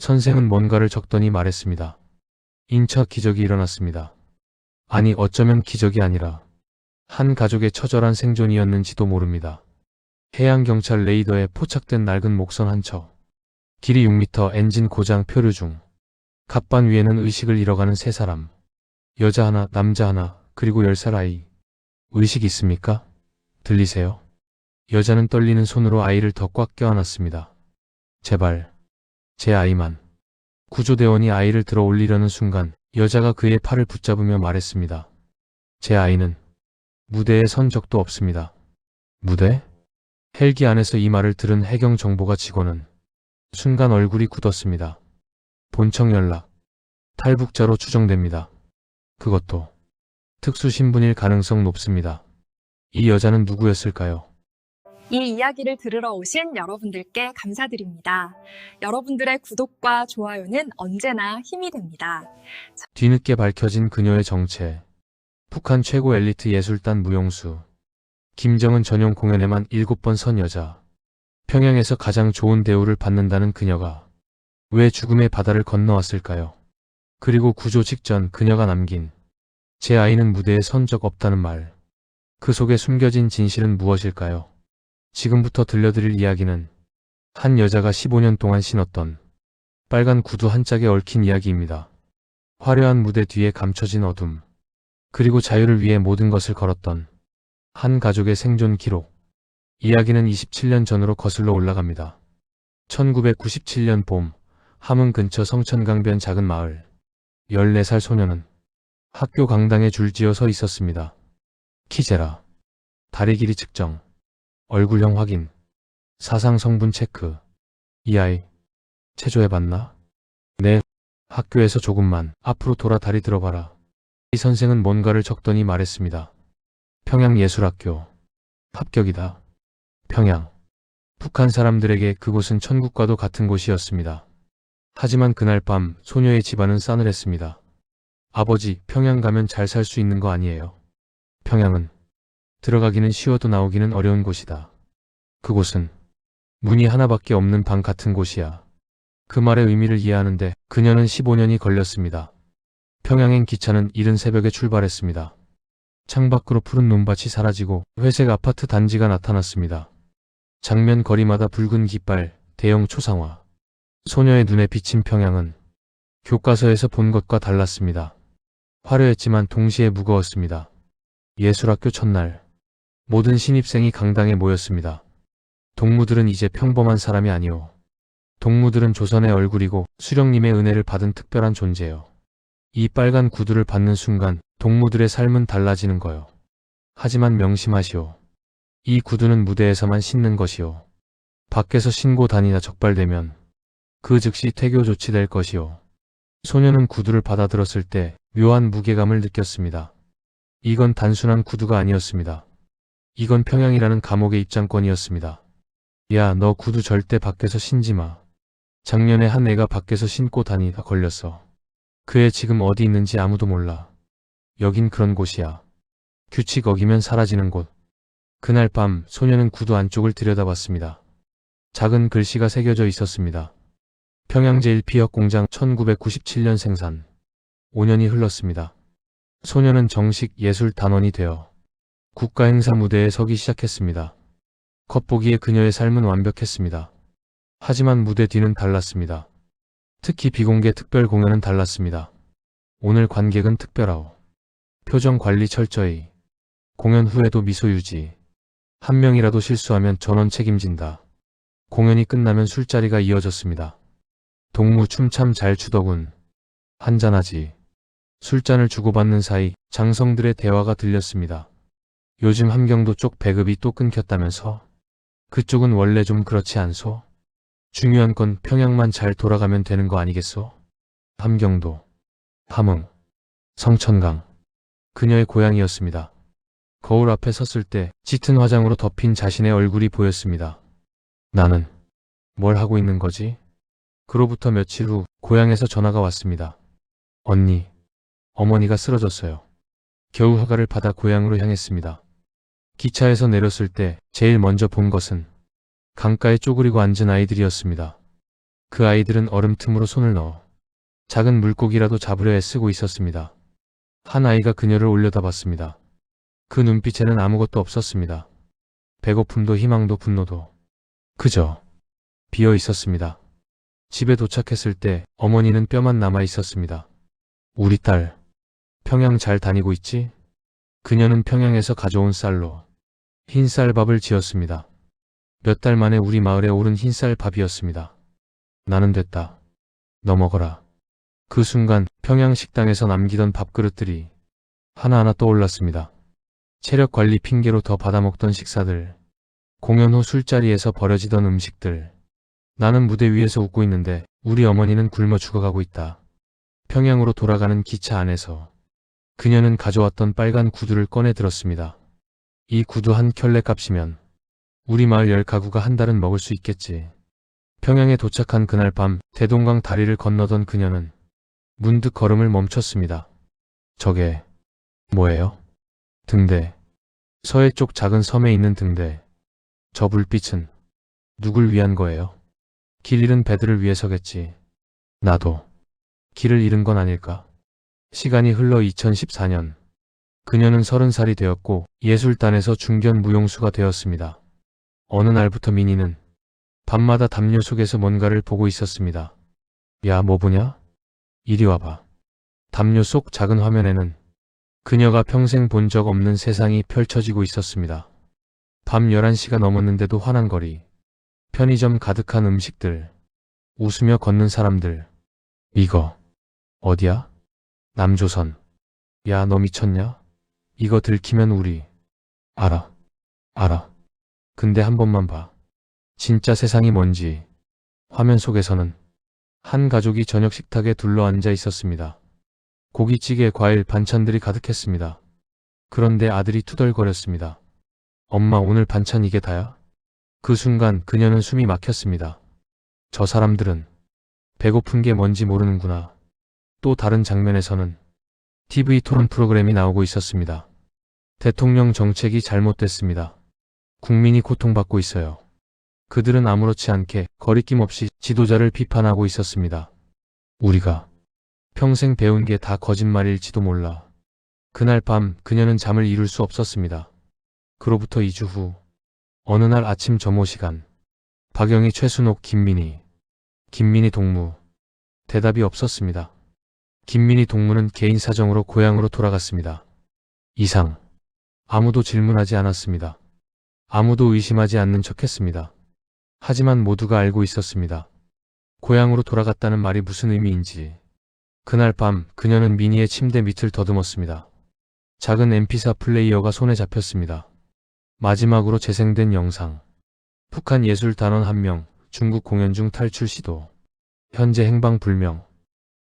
선생은 뭔가를 적더니 말했습니다. 인차 기적이 일어났습니다. 아니 어쩌면 기적이 아니라 한 가족의 처절한 생존이었는지도 모릅니다. 해양경찰 레이더에 포착된 낡은 목선 한 척. 길이 6m, 엔진 고장, 표류 중. 갑반 위에는 의식을 잃어가는 세 사람. 여자 하나, 남자 하나, 그리고 10살 아이. 의식 있습니까? 들리세요? 여자는 떨리는 손으로 아이를 더 꽉 껴안았습니다. 제발, 제 아이만. 구조대원이 아이를 들어 올리려는 순간 여자가 그의 팔을 붙잡으며 말했습니다. 제 아이는 무대에 선 적도 없습니다. 무대? 헬기 안에서 이 말을 들은 해경정보가 직원은 순간 얼굴이 굳었습니다. 본청 연락. 탈북자로 추정됩니다. 그것도 특수신분일 가능성 높습니다. 이 여자는 누구였을까요? 이 이야기를 들으러 오신 여러분들께 감사드립니다. 여러분들의 구독과 좋아요는 언제나 힘이 됩니다. 뒤늦게 밝혀진 그녀의 정체. 북한 최고 엘리트 예술단 무용수. 김정은 전용 공연에만 7번 선 여자. 평양에서 가장 좋은 대우를 받는다는 그녀가 왜 죽음의 바다를 건너왔을까요? 그리고 구조 직전 그녀가 남긴 제 아이는 무대에 선 적 없다는 말. 그 속에 숨겨진 진실은 무엇일까요? 지금부터 들려드릴 이야기는 한 여자가 15년 동안 신었던 빨간 구두 한 짝에 얽힌 이야기입니다. 화려한 무대 뒤에 감춰진 어둠. 그리고 자유를 위해 모든 것을 걸었던 한 가족의 생존 기록. 이야기는 27년 전으로 거슬러 올라갑니다. 1997년 봄, 함흥 근처 성천강변 작은 마을. 14살 소녀는 학교 강당에 줄지어 서 있었습니다. 키 재라. 다리 길이 측정. 얼굴형 확인. 사상 성분 체크. 이 아이 체조해봤나? 네. 학교에서 조금만 앞으로 돌아 다리 들어봐라. 이 선생은 뭔가를 적더니 말했습니다. 평양예술학교. 합격이다. 평양. 북한 사람들에게 그곳은 천국과도 같은 곳이었습니다. 하지만 그날 밤 소녀의 집안은 싸늘했습니다. 아버지, 평양 가면 잘 살 수 있는 거 아니에요. 평양은 들어가기는 쉬워도 나오기는 어려운 곳이다. 그곳은 문이 하나밖에 없는 방 같은 곳이야. 그 말의 의미를 이해하는데 그녀는 15년이 걸렸습니다. 평양행 기차는 이른 새벽에 출발했습니다. 창밖으로 푸른 논밭이 사라지고 회색 아파트 단지가 나타났습니다. 장면 거리마다 붉은 깃발, 대형 초상화. 소녀의 눈에 비친 평양은 교과서에서 본 것과 달랐습니다. 화려했지만 동시에 무거웠습니다. 예술학교 첫날. 모든 신입생이 강당에 모였습니다. 동무들은 이제 평범한 사람이 아니오. 동무들은 조선의 얼굴이고 수령님의 은혜를 받은 특별한 존재요. 이 빨간 구두를 받는 순간 동무들의 삶은 달라지는 거요. 하지만 명심하시오. 이 구두는 무대에서만 신는 것이오. 밖에서 신고 다니다 적발되면 그 즉시 퇴교 조치될 것이오. 소녀는 구두를 받아들었을 때 묘한 무게감을 느꼈습니다. 이건 단순한 구두가 아니었습니다. 이건 평양이라는 감옥의 입장권이었습니다. 야, 너 구두 절대 밖에서 신지 마. 작년에 한 애가 밖에서 신고 다니다 걸렸어. 그 애 지금 어디 있는지 아무도 몰라. 여긴 그런 곳이야. 규칙 어기면 사라지는 곳. 그날 밤 소녀는 구두 안쪽을 들여다봤습니다. 작은 글씨가 새겨져 있었습니다. 평양제1피혁공장 1997년 생산. 5년이 흘렀습니다. 소녀는 정식 예술단원이 되어 국가행사 무대에 서기 시작했습니다. 겉보기에 그녀의 삶은 완벽했습니다. 하지만 무대 뒤는 달랐습니다. 특히 비공개 특별 공연은 달랐습니다. 오늘 관객은 특별하오. 표정 관리 철저히. 공연 후에도 미소 유지. 한 명이라도 실수하면 전원 책임진다. 공연이 끝나면 술자리가 이어졌습니다. 동무 춤 참 잘 추더군. 한잔하지. 술잔을 주고받는 사이 장성들의 대화가 들렸습니다. 요즘 함경도 쪽 배급이 또 끊겼다면서? 그쪽은 원래 좀 그렇지 않소? 중요한 건 평양만 잘 돌아가면 되는 거 아니겠소? 함경도, 함흥, 성천강. 그녀의 고향이었습니다. 거울 앞에 섰을 때 짙은 화장으로 덮인 자신의 얼굴이 보였습니다. 나는 뭘 하고 있는 거지? 그로부터 며칠 후 고향에서 전화가 왔습니다. 언니, 어머니가 쓰러졌어요. 겨우 허가를 받아 고향으로 향했습니다. 기차에서 내렸을 때 제일 먼저 본 것은 강가에 쪼그리고 앉은 아이들이었습니다. 그 아이들은 얼음 틈으로 손을 넣어 작은 물고기라도 잡으려 애쓰고 있었습니다. 한 아이가 그녀를 올려다봤습니다. 그 눈빛에는 아무것도 없었습니다. 배고픔도 희망도 분노도. 그저 비어 있었습니다. 집에 도착했을 때 어머니는 뼈만 남아 있었습니다. 우리 딸, 평양 잘 다니고 있지? 그녀는 평양에서 가져온 쌀로 흰쌀밥을 지었습니다. 몇 달 만에 우리 마을에 오른 흰쌀밥이었습니다. 나는 됐다. 너 먹어라. 그 순간 평양 식당에서 남기던 밥그릇들이 하나하나 떠올랐습니다. 체력 관리 핑계로 더 받아먹던 식사들, 공연 후 술자리에서 버려지던 음식들. 나는 무대 위에서 웃고 있는데 우리 어머니는 굶어 죽어가고 있다. 평양으로 돌아가는 기차 안에서 그녀는 가져왔던 빨간 구두를 꺼내 들었습니다. 이 구두 한 켤레 값이면 우리 마을 10가구가 한 달은 먹을 수 있겠지. 평양에 도착한 그날 밤 대동강 다리를 건너던 그녀는 문득 걸음을 멈췄습니다. 저게 뭐예요? 등대. 서해 쪽 작은 섬에 있는 등대. 저 불빛은 누굴 위한 거예요? 길 잃은 배들을 위해서겠지. 나도 길을 잃은 건 아닐까? 시간이 흘러 2014년. 그녀는 30살이 되었고 예술단에서 중견 무용수가 되었습니다. 어느 날부터 미니는 밤마다 담요 속에서 뭔가를 보고 있었습니다. 야, 뭐 보냐? 이리 와봐. 담요 속 작은 화면에는 그녀가 평생 본 적 없는 세상이 펼쳐지고 있었습니다. 밤 11시가 넘었는데도 환한 거리, 편의점 가득한 음식들, 웃으며 걷는 사람들. 이거 어디야? 남조선. 야, 너 미쳤냐? 이거 들키면 우리. 알아. 근데 한 번만 봐. 진짜 세상이 뭔지. 화면 속에서는 한 가족이 저녁 식탁에 둘러앉아 있었습니다. 고깃찌개, 과일, 반찬들이 가득했습니다. 그런데 아들이 투덜거렸습니다. 엄마, 오늘 반찬 이게 다야? 그 순간 그녀는 숨이 막혔습니다. 저 사람들은 배고픈 게 뭔지 모르는구나. 또 다른 장면에서는 TV 토론 프로그램이 나오고 있었습니다. 대통령 정책이 잘못됐습니다. 국민이 고통받고 있어요. 그들은 아무렇지 않게 거리낌 없이 지도자를 비판하고 있었습니다. 우리가 평생 배운 게 다 거짓말일지도 몰라. 그날 밤 그녀는 잠을 이룰 수 없었습니다. 그로부터 2주 후 어느 날 아침 점호 시간. 박영희, 최순옥, 김민희 동무. 대답이 없었습니다. 김민희 동무는 개인 사정으로 고향으로 돌아갔습니다. 이상. 아무도 질문하지 않았습니다. 아무도 의심하지 않는 척했습니다. 하지만 모두가 알고 있었습니다. 고향으로 돌아갔다는 말이 무슨 의미인지. 그날 밤 그녀는 미니의 침대 밑을 더듬었습니다. 작은 MP4 플레이어가 손에 잡혔습니다. 마지막으로 재생된 영상. 북한 예술단원 1명, 중국 공연 중 탈출 시도. 현재 행방불명.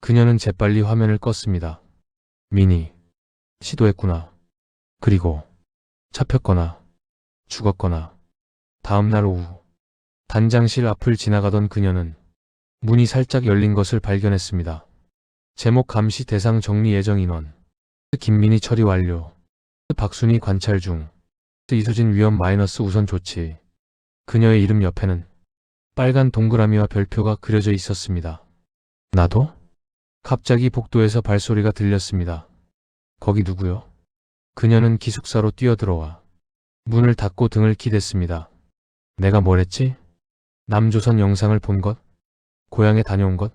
그녀는 재빨리 화면을 껐습니다. 미니. 시도했구나. 그리고 잡혔거나 죽었거나. 다음날 오후 단장실 앞을 지나가던 그녀는 문이 살짝 열린 것을 발견했습니다. 제목 감시 대상 정리 예정 인원. 김민희 처리 완료. 박순희 관찰 중. 이수진 위험 마이너스 우선 조치. 그녀의 이름 옆에는 빨간 동그라미와 별표가 그려져 있었습니다. 나도? 갑자기 복도에서 발소리가 들렸습니다. 거기 누구요? 그녀는 기숙사로 뛰어들어와 문을 닫고 등을 기댔습니다. 내가 뭘 했지? 남조선 영상을 본 것? 고향에 다녀온 것?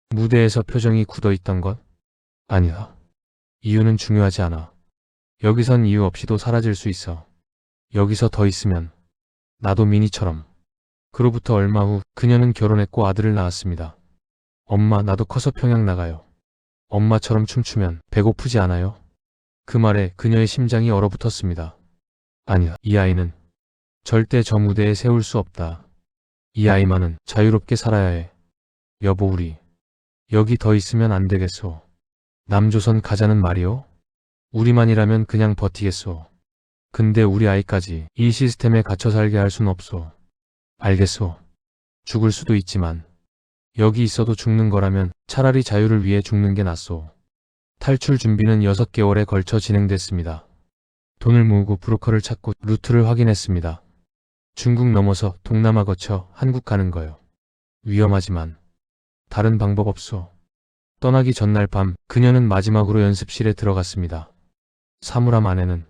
무대에서 표정이 굳어있던 것? 아니다. 이유는 중요하지 않아. 여기선 이유 없이도 사라질 수 있어. 여기서 더 있으면 나도 미니처럼. 그로부터 얼마 후 그녀는 결혼했고 아들을 낳았습니다. 엄마, 나도 커서 평양 나가요. 엄마처럼 춤추면 배고프지 않아요? 그 말에 그녀의 심장이 얼어붙었습니다. 아니야, 이 아이는 절대 저 무대에 세울 수 없다. 이 아이만은 자유롭게 살아야 해. 여보, 우리 여기 더 있으면 안 되겠소. 남조선 가자는 말이요? 우리만이라면 그냥 버티겠소. 근데 우리 아이까지 이 시스템에 갇혀 살게 할 순 없소. 알겠소. 죽을 수도 있지만 여기 있어도 죽는 거라면 차라리 자유를 위해 죽는 게 낫소. 탈출 준비는 6개월에 걸쳐 진행됐습니다. 돈을 모으고 브로커를 찾고 루트를 확인했습니다. 중국 넘어서 동남아 거쳐 한국 가는 거요. 위험하지만 다른 방법 없소. 떠나기 전날 밤 그녀는 마지막으로 연습실에 들어갔습니다. 사물함 안에는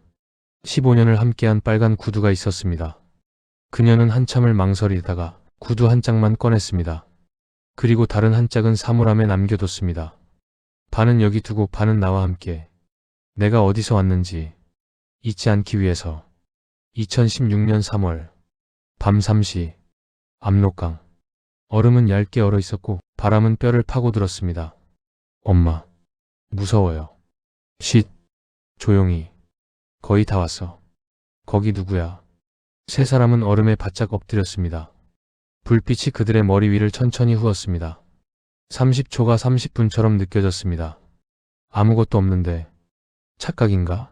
15년을 함께한 빨간 구두가 있었습니다. 그녀는 한참을 망설이다가 구두 한 짝만 꺼냈습니다. 그리고 다른 한 짝은 사물함에 남겨뒀습니다. 반은 여기 두고 반은 나와 함께 내가 어디서 왔는지 잊지 않기 위해서. 2016년 3월 밤 3시 압록강. 얼음은 얇게 얼어 있었고 바람은 뼈를 파고들었습니다. 엄마, 무서워요. 쉿, 조용히. 거의 다 왔어. 거기 누구야? 세 사람은 얼음에 바짝 엎드렸습니다. 불빛이 그들의 머리 위를 천천히 후었습니다. 30초가 30분처럼 느껴졌습니다. 아무것도 없는데 착각인가?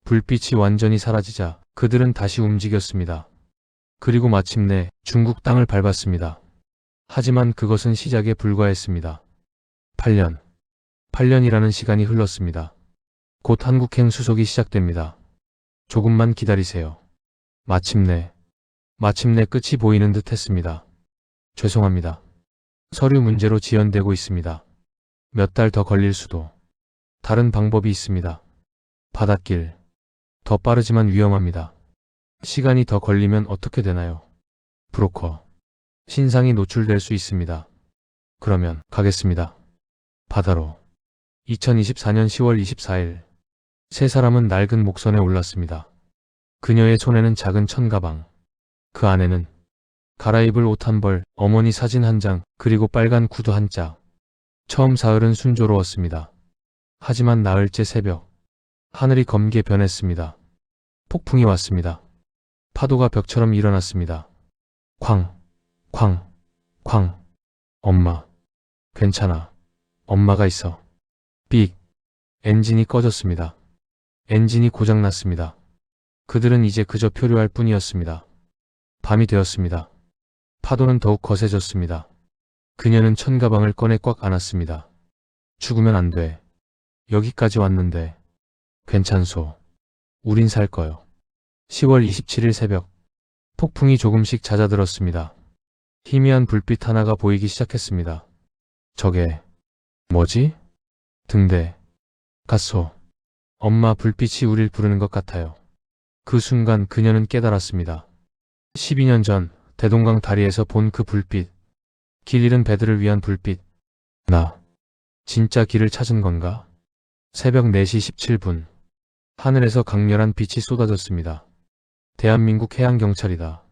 불빛이 완전히 사라지자 그들은 다시 움직였습니다. 그리고 마침내 중국 땅을 밟았습니다. 하지만 그것은 시작에 불과했습니다. 8년이라는 시간이 흘렀습니다. 곧 한국행 수속이 시작됩니다. 조금만 기다리세요. 마침내 끝이 보이는 듯 했습니다. 죄송합니다. 서류 문제로 지연되고 있습니다. 몇 달 더 걸릴 수도. 다른 방법이 있습니다. 바닷길. 더 빠르지만 위험합니다. 시간이 더 걸리면 어떻게 되나요? 브로커. 신상이 노출될 수 있습니다. 그러면 가겠습니다. 바다로. 2024년 10월 24일. 세 사람은 낡은 목선에 올랐습니다. 그녀의 손에는 작은 천가방. 그 안에는 갈아입을 옷 한 벌, 어머니 사진 한 장, 그리고 빨간 구두 한 짝. 처음 사흘은 순조로웠습니다. 하지만 나흘째 새벽. 하늘이 검게 변했습니다. 폭풍이 왔습니다. 파도가 벽처럼 일어났습니다. 쾅, 쾅, 쾅. 엄마, 괜찮아. 엄마가 있어. 삑. 엔진이 꺼졌습니다. 엔진이 고장났습니다. 그들은 이제 그저 표류할 뿐이었습니다. 밤이 되었습니다. 파도는 더욱 거세졌습니다. 그녀는 천가방을 꺼내 꽉 안았습니다. 죽으면 안 돼. 여기까지 왔는데. 괜찮소. 우린 살 거요. 10월 27일 새벽. 폭풍이 조금씩 잦아들었습니다. 희미한 불빛 하나가 보이기 시작했습니다. 저게 뭐지? 등대. 갔소. 엄마, 불빛이 우릴 부르는 것 같아요. 그 순간 그녀는 깨달았습니다. 12년 전 대동강 다리에서 본 그 불빛. 길 잃은 배들을 위한 불빛. 나 진짜 길을 찾은 건가? 새벽 4시 17분. 하늘에서 강렬한 빛이 쏟아졌습니다. 대한민국 해양경찰이다.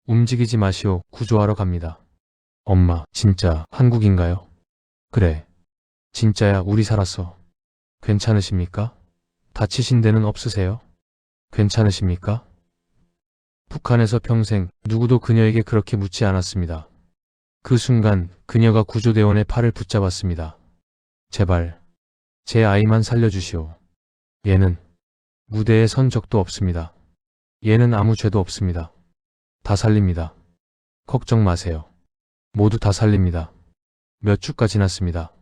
움직이지 마시오. 구조하러 갑니다. 엄마, 진짜 한국인가요? 그래. 진짜야. 우리 살았어. 괜찮으십니까? 다치신 데는 없으세요? 괜찮으십니까? 북한에서 평생 누구도 그녀에게 그렇게 묻지 않았습니다. 그 순간 그녀가 구조대원의 팔을 붙잡았습니다. 제발, 제 아이만 살려주시오. 얘는 무대에 선 적도 없습니다. 얘는 아무 죄도 없습니다. 다 살립니다. 걱정 마세요. 모두 다 살립니다. 몇 주가 지났습니다.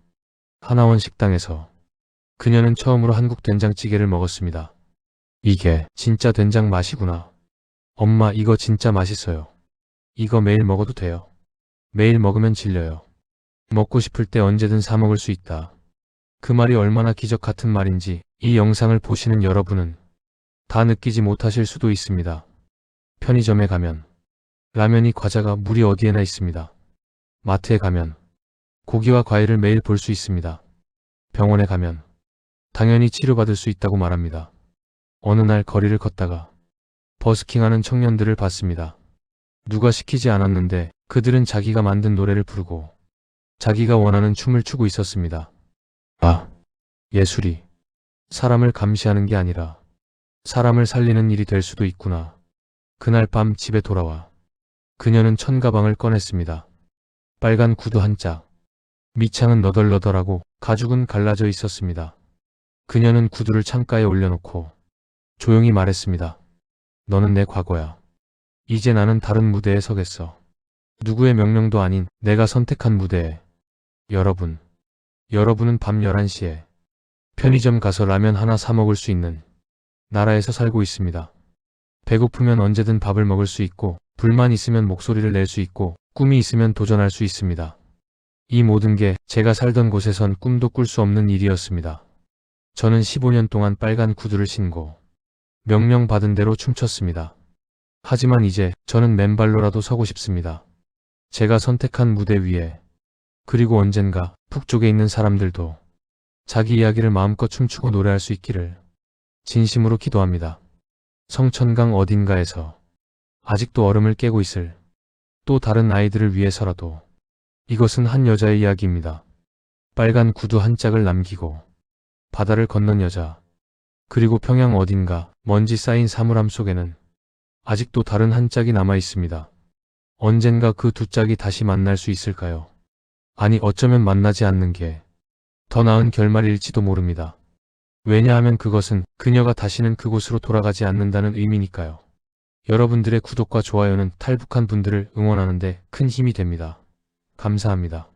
하나원 식당에서 그녀는 처음으로 한국 된장찌개를 먹었습니다. 이게 진짜 된장 맛이구나. 엄마, 이거 진짜 맛있어요. 이거 매일 먹어도 돼요. 매일 먹으면 질려요. 먹고 싶을 때 언제든 사 먹을 수 있다. 그 말이 얼마나 기적 같은 말인지 이 영상을 보시는 여러분은 다 느끼지 못하실 수도 있습니다. 편의점에 가면 라면이, 과자가, 물이 어디에나 있습니다. 마트에 가면 고기와 과일을 매일 볼 수 있습니다. 병원에 가면 당연히 치료받을 수 있다고 말합니다. 어느 날 거리를 걷다가 버스킹하는 청년들을 봤습니다. 누가 시키지 않았는데 그들은 자기가 만든 노래를 부르고 자기가 원하는 춤을 추고 있었습니다. 아, 예술이 사람을 감시하는 게 아니라 사람을 살리는 일이 될 수도 있구나. 그날 밤 집에 돌아와 그녀는 천가방을 꺼냈습니다. 빨간 구두 한 짝. 밑창은 너덜너덜하고 가죽은 갈라져 있었습니다. 그녀는 구두를 창가에 올려놓고 조용히 말했습니다. 너는 내 과거야. 이제 나는 다른 무대에 서겠어. 누구의 명령도 아닌 내가 선택한 무대에. 여러분은 밤 11시에 편의점 가서 라면 하나 사 먹을 수 있는 나라에서 살고 있습니다. 배고프면 언제든 밥을 먹을 수 있고, 불만 있으면 목소리를 낼 수 있고, 꿈이 있으면 도전할 수 있습니다. 이 모든 게 제가 살던 곳에선 꿈도 꿀 수 없는 일이었습니다. 저는 15년 동안 빨간 구두를 신고 명령받은 대로 춤췄습니다. 하지만 이제 저는 맨발로라도 서고 싶습니다. 제가 선택한 무대 위에, 그리고 언젠가 북쪽에 있는 사람들도 자기 이야기를 마음껏 춤추고 노래할 수 있기를 진심으로 기도합니다. 성천강 어딘가에서 아직도 얼음을 깨고 있을 또 다른 아이들을 위해서라도. 이것은 한 여자의 이야기입니다. 빨간 구두 한 짝을 남기고 바다를 건넌 여자. 그리고 평양 어딘가 먼지 쌓인 사물함 속에는 아직도 다른 한 짝이 남아 있습니다. 언젠가 그 두 짝이 다시 만날 수 있을까요? 아니, 어쩌면 만나지 않는 게 더 나은 결말일지도 모릅니다. 왜냐하면 그것은 그녀가 다시는 그곳으로 돌아가지 않는다는 의미니까요. 여러분들의 구독과 좋아요는 탈북한 분들을 응원하는데 큰 힘이 됩니다. 감사합니다.